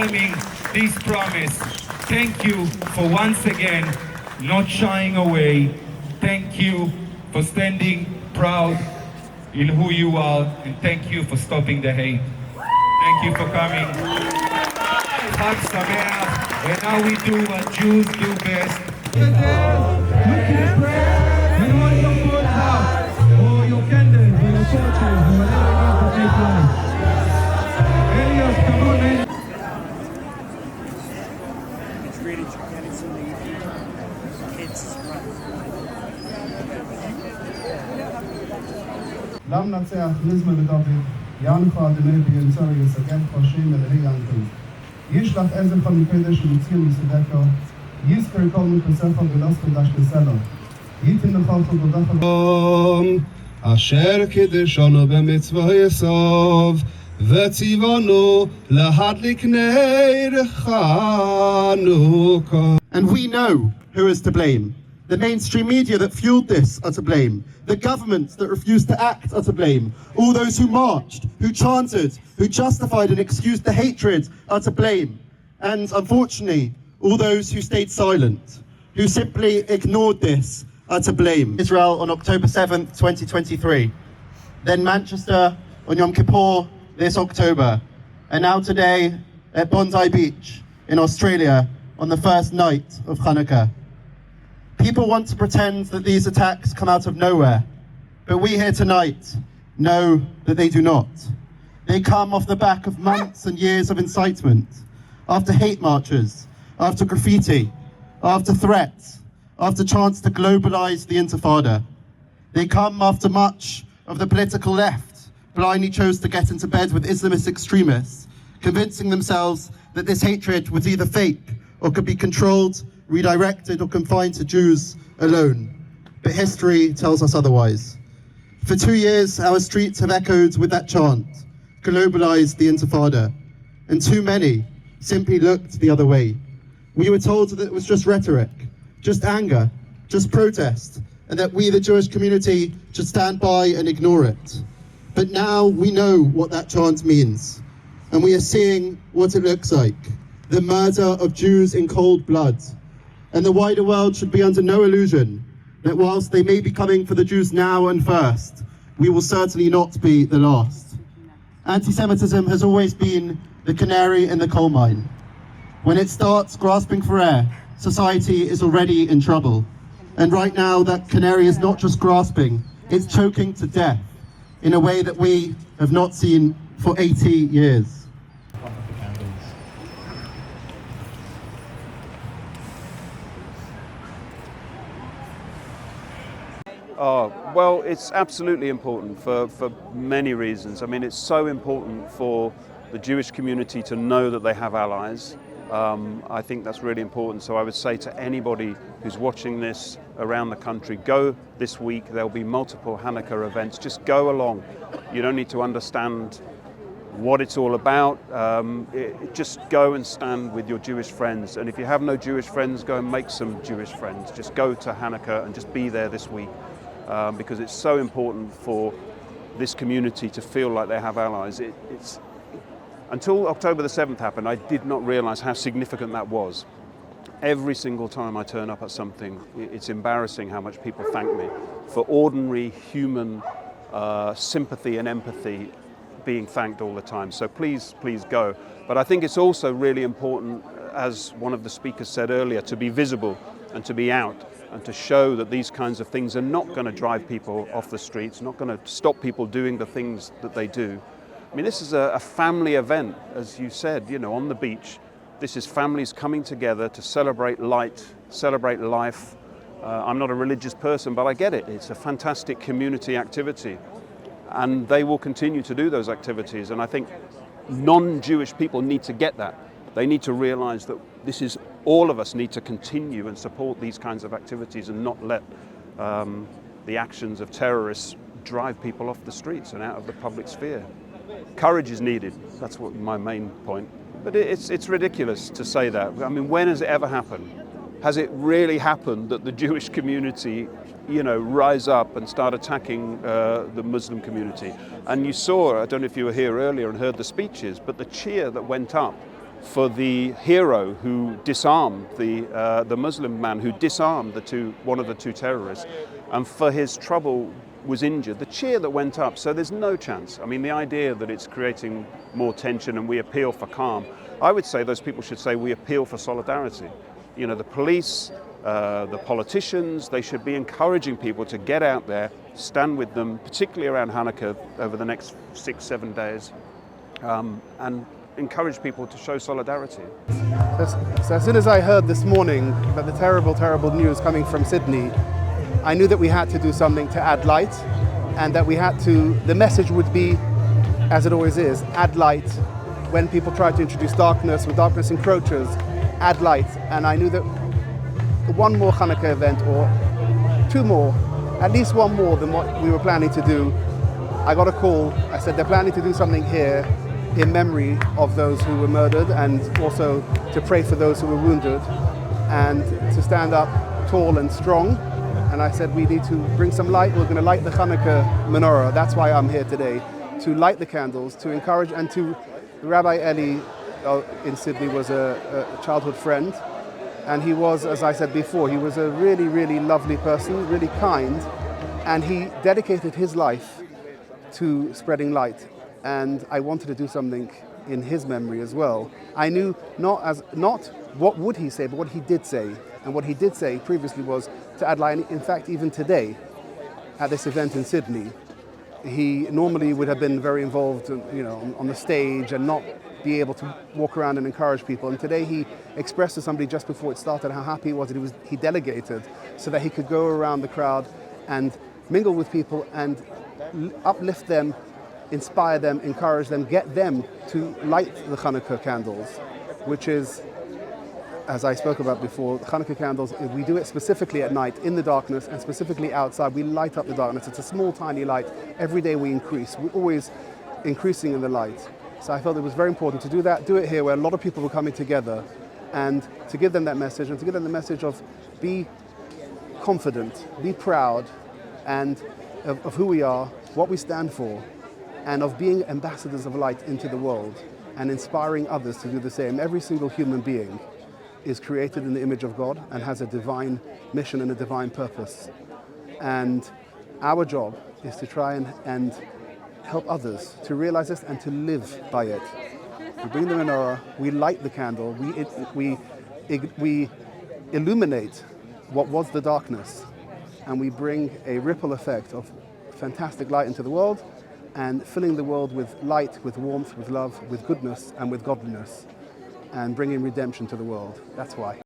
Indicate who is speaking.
Speaker 1: confirming this promise. Thank you for once again not shying away. Thank you for standing proud in who you are, and thank you for stopping the hate. Thank you for coming. Chag Sameach, and now we do what Jews do best.
Speaker 2: It's really getting some of the kids.
Speaker 3: Lam natseach nizme ledavik, Yancha denebi yintzari yisagem choshim elei yankim. Yishlach ezel von Kodesh mitzir misedeka, Yizker kol mipesecha v'laskel dash nesela. Yitin nechalcha v'dachal. Asher kiddushanu b'mitzvah Yesov, v'tzivanu lahadlik ner Chanukah.
Speaker 4: And we know who is to blame. The mainstream media that fueled this are to blame. The governments that refused to act are to blame. All those who marched, who chanted, who justified and excused the hatred are to blame. And unfortunately, all those who stayed silent, who simply ignored this are to blame. Israel on October 7th, 2023. Then Manchester on Yom Kippur this October. And now today at Bondi Beach in Australia on the first night of Hanukkah. People want to pretend that these attacks come out of nowhere, but we here tonight know that they do not. They come off the back of months and years of incitement, after hate marches, after graffiti, after threats, after chants to globalize the Intifada. They come after much of the political left blindly chose to get into bed with Islamist extremists, convincing themselves that this hatred was either fake or could be controlled, redirected, or confined to Jews alone. But history tells us otherwise. For 2 years, our streets have echoed with that chant, globalize the Intifada, and too many simply looked the other way. We were told that it was just rhetoric, just anger, just protest, and that we, the Jewish community, should stand by and ignore it. But now we know what that chant means, and we are seeing what it looks like, the murder of Jews in cold blood. And the wider world should be under no illusion that whilst they may be coming for the Jews now and first, we will certainly not be the last. Antisemitism has always been the canary in the coal mine. When it starts grasping for air, society is already in trouble. And right now, that canary is not just grasping, it's choking to death in a way that we have not seen for 80 years.
Speaker 5: Oh, well, it's absolutely important for many reasons. I mean, it's so important for the Jewish community to know that they have allies. I think that's really important. So I would say to anybody who's watching this around the country, go this week. There'll be multiple Hanukkah events. Just go along. You don't need to understand what it's all about. Just go and stand with your Jewish friends. And if you have no Jewish friends, go and make some Jewish friends. Just go to Hanukkah and just be there this week. Because it's so important for this community to feel like they have allies. Until October the 7th happened, I did not realize how significant that was. Every single time I turn up at something, it's embarrassing how much people thank me for ordinary human sympathy and empathy being thanked all the time. So please, please go. But I think it's also really important, as one of the speakers said earlier, to be visible and to be out and to show that these kinds of things are not going to drive people off the streets, not going to stop people doing the things that they do. I mean, this is a family event, as you said, you know, on the beach. This is families coming together to celebrate light, celebrate life. I'm not a religious person, but I get it. It's a fantastic community activity. And they will continue to do those activities. And I think non-Jewish people need to get that. They need to realize that all of us need to continue and support these kinds of activities and not let the actions of terrorists drive people off the streets and out of the public sphere. Courage is needed. That's what my main point. But it's ridiculous to say that. I mean, when has it ever happened? Has it really happened that the Jewish community, you know, rise up and start attacking the Muslim community? And you saw, I don't know if you were here earlier and heard the speeches, but the cheer that went up for the hero who disarmed the Muslim man who disarmed one of the two terrorists, and for his trouble was injured. The cheer that went up, so there's no chance. I mean, the idea that it's creating more tension and we appeal for calm, I would say those people should say we appeal for solidarity. You know, the police, the politicians, they should be encouraging people to get out there, stand with them, particularly around Hanukkah over the next 6-7 days, and encourage people to show solidarity.
Speaker 3: So as soon as I heard this morning about the terrible, terrible news coming from Sydney, I knew that we had to do something to add light, and that the message would be, as it always is, add light. When people try to introduce darkness, when darkness encroaches, add light. And I knew that one more Hanukkah event, or two more, at least one more than what we were planning to do, I got a call. I said they're planning to do something here in memory of those who were murdered, and also to pray for those who were wounded, and to stand up tall and strong. And I said we need to bring some light. We're going to light the Hanukkah menorah. That's why I'm here today, to light the candles, to encourage, and to Rabbi Eli in Sydney was a childhood friend, and he was, as I said before, he was a really, really lovely person, really kind, and he dedicated his life to spreading light. And I wanted to do something in his memory as well. I knew not what would he say, but what he did say. And what he did say previously was to add light. In fact, even today, at this event in Sydney, he normally would have been very involved, on the stage and not be able to walk around and encourage people. And today he expressed to somebody just before it started how happy he was that he delegated so that he could go around the crowd and mingle with people and uplift them, inspire them, encourage them, get them to light the Hanukkah candles, which is, as I spoke about before, Hanukkah candles, we do it specifically at night in the darkness, and specifically outside. We light up the darkness. It's a small, tiny light. Every day we increase. We're always increasing in the light. So I felt it was very important to do that, do it here where a lot of people were coming together, and to give them that message, and to give them the message of be confident, be proud, and of who we are, what we stand for, and of being ambassadors of light into the world and inspiring others to do the same. Every single human being is created in the image of God and has a divine mission and a divine purpose. And our job is to try and help others to realize this and to live by it. We bring the menorah, we light the candle, we illuminate what was the darkness, and we bring a ripple effect of fantastic light into the world, and filling the world with light, with warmth, with love, with goodness, and with godliness, and bringing redemption to the world. That's why.